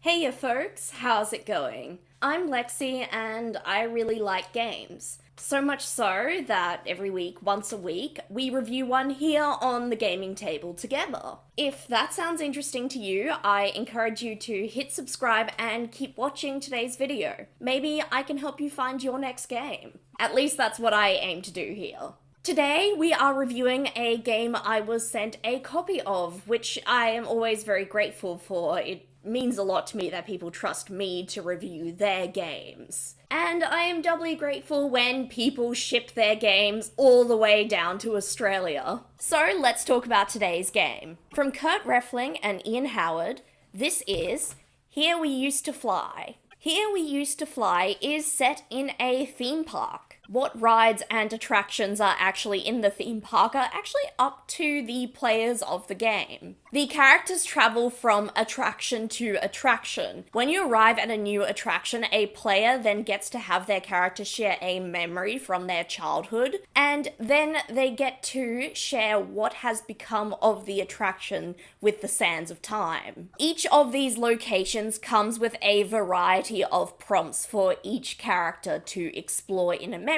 Hey ya folks, how's it going? I'm Lexi and I really like games. So much so that every week, once a week, we review one here on the gaming table together. If that sounds interesting to you, I encourage you to hit subscribe and keep watching today's video. Maybe I can help you find your next game. At least that's what I aim to do here. Today, we are reviewing a game I was sent a copy of, which I am always very grateful for. It means a lot to me that people trust me to review their games. And I am doubly grateful when people ship their games all the way down to Australia. So let's talk about today's game. From Kurt Refling and Ian Howard, this is Here We Used to Fly. Here We Used to Fly is set in a theme park. What rides and attractions are actually in the theme park are actually up to the players of the game. The characters travel from attraction to attraction. When you arrive at a new attraction, a player then gets to have their character share a memory from their childhood, and then they get to share what has become of the attraction with the sands of time. Each of these locations comes with a variety of prompts for each character to explore in a memory,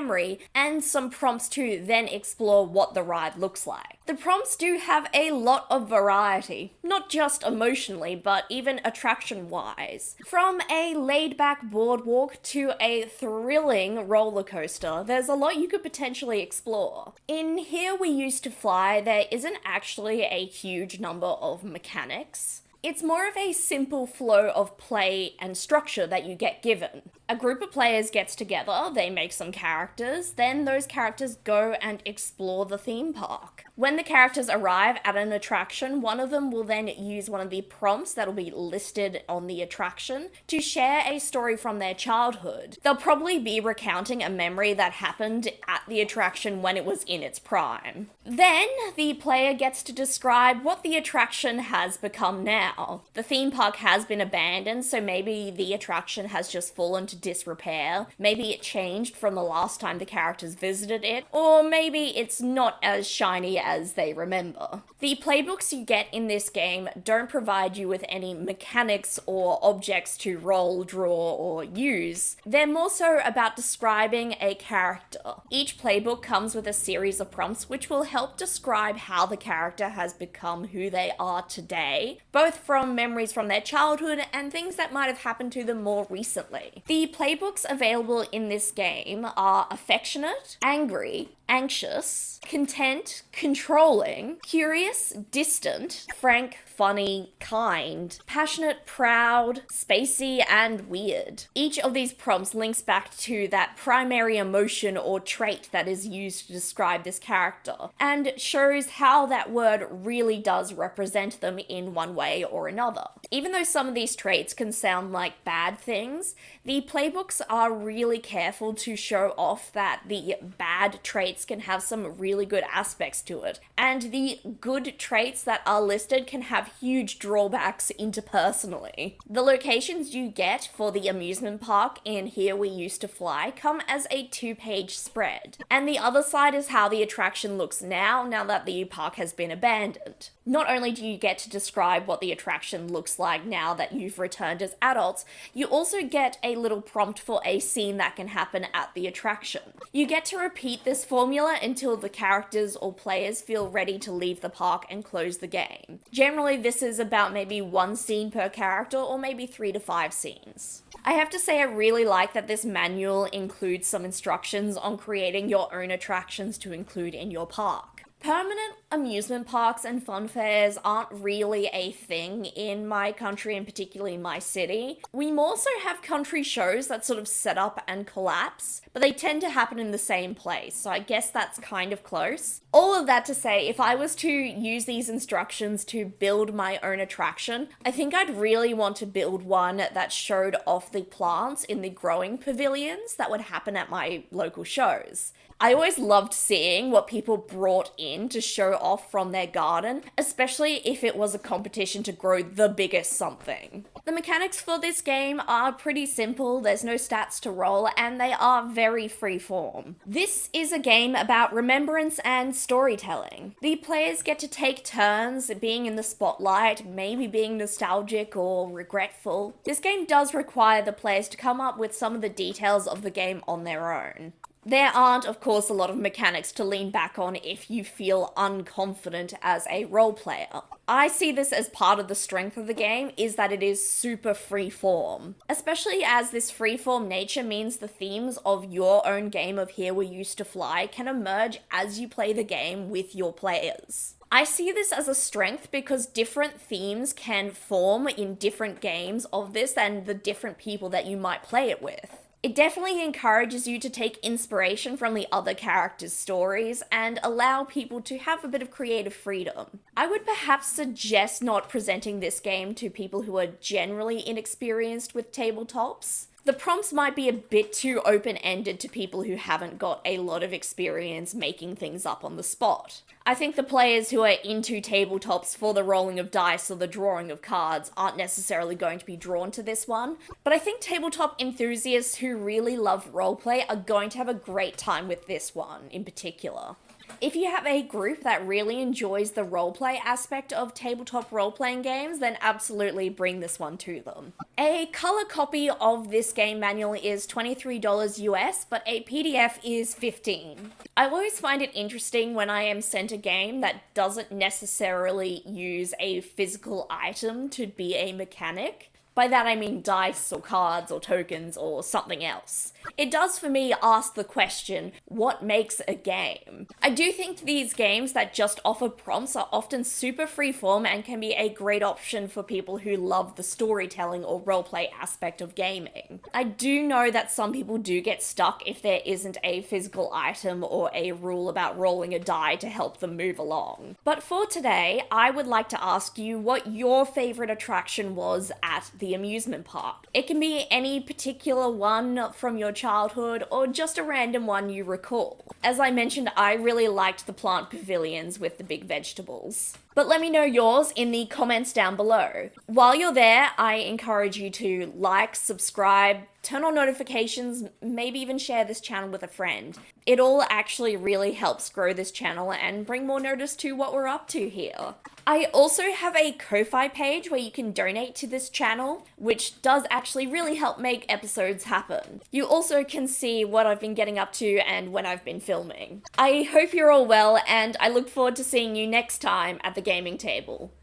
and some prompts to then explore what the ride looks like. The prompts do have a lot of variety, not just emotionally, but even attraction-wise. From a laid-back boardwalk to a thrilling roller coaster, there's a lot you could potentially explore. In Here We Used to Fly, there isn't actually a huge number of mechanics. It's more of a simple flow of play and structure that you get given. A group of players gets together, they make some characters, then those characters go and explore the theme park. When the characters arrive at an attraction, one of them will then use one of the prompts that'll be listed on the attraction to share a story from their childhood. They'll probably be recounting a memory that happened at the attraction when it was in its prime. Then, the player gets to describe what the attraction has become now. The theme park has been abandoned, so maybe the attraction has just fallen to disrepair. Maybe it changed from the last time the characters visited it, or maybe it's not as shiny as they remember. The playbooks you get in this game don't provide you with any mechanics or objects to roll, draw, or use. They're more so about describing a character. Each playbook comes with a series of prompts which will help describe how the character has become who they are today, both from memories from their childhood and things that might have happened to them more recently. The playbooks available in this game are affectionate, angry, anxious, content, controlling, curious, distant, frank, funny, kind, passionate, proud, spacey, and weird. Each of these prompts links back to that primary emotion or trait that is used to describe this character, and shows how that word really does represent them in one way or another. Even though some of these traits can sound like bad things, the playbooks are really careful to show off that the bad traits can have some really good aspects to it, and the good traits that are listed can have huge drawbacks interpersonally. The locations you get for the amusement park in Here We Used to Fly come as a 2-page spread, and the other side is how the attraction looks now that the park has been abandoned. Not only do you get to describe what the attraction looks like now that you've returned as adults, you also get a little prompt for a scene that can happen at the attraction. You get to repeat this formula until the characters or players feel ready to leave the park and close the game. Generally, this is about maybe 1 scene per character or maybe 3 to 5 scenes. I have to say I really like that this manual includes some instructions on creating your own attractions to include in your park. Permanent amusement parks and fun fairs aren't really a thing in my country, and particularly my city. We more so have country shows that sort of set up and collapse, but they tend to happen in the same place, so I guess that's kind of close. All of that to say, if I was to use these instructions to build my own attraction, I think I'd really want to build one that showed off the plants in the growing pavilions that would happen at my local shows. I always loved seeing what people brought in to show off from their garden, especially if it was a competition to grow the biggest something. The mechanics for this game are pretty simple, there's no stats to roll, and they are very freeform. This is a game about remembrance and storytelling. The players get to take turns being in the spotlight, maybe being nostalgic or regretful. This game does require the players to come up with some of the details of the game on their own. There aren't, of course, a lot of mechanics to lean back on if you feel unconfident as a role player. I see this as part of the strength of the game is that it is super freeform, especially as this freeform nature means the themes of your own game of Here We Used to Fly can emerge as you play the game with your players. I see this as a strength because different themes can form in different games of this and the different people that you might play it with. It definitely encourages you to take inspiration from the other characters' stories and allow people to have a bit of creative freedom. I would perhaps suggest not presenting this game to people who are generally inexperienced with tabletops. The prompts might be a bit too open-ended to people who haven't got a lot of experience making things up on the spot. I think the players who are into tabletops for the rolling of dice or the drawing of cards aren't necessarily going to be drawn to this one, but I think tabletop enthusiasts who really love roleplay are going to have a great time with this one in particular. If you have a group that really enjoys the roleplay aspect of tabletop role-playing games, then absolutely bring this one to them. A color copy of this game manual is $23 US, but a PDF is $15. I always find it interesting when I am sent a game that doesn't necessarily use a physical item to be a mechanic. By that I mean dice or cards or tokens or something else. It does for me ask the question, what makes a game? I do think these games that just offer prompts are often super freeform and can be a great option for people who love the storytelling or roleplay aspect of gaming. I do know that some people do get stuck if there isn't a physical item or a rule about rolling a die to help them move along. But for today, I would like to ask you what your favorite attraction was at the amusement park. It can be any particular one from your childhood or just a random one you recall. As I mentioned, I really liked the plant pavilions with the big vegetables. But let me know yours in the comments down below. While you're there, I encourage you to like, subscribe, turn on notifications, maybe even share this channel with a friend. It all actually really helps grow this channel and bring more notice to what we're up to here. I also have a Ko-Fi page where you can donate to this channel, which does actually really help make episodes happen. You also can see what I've been getting up to and when I've been filming. I hope you're all well, and I look forward to seeing you next time at the gaming table.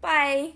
Bye!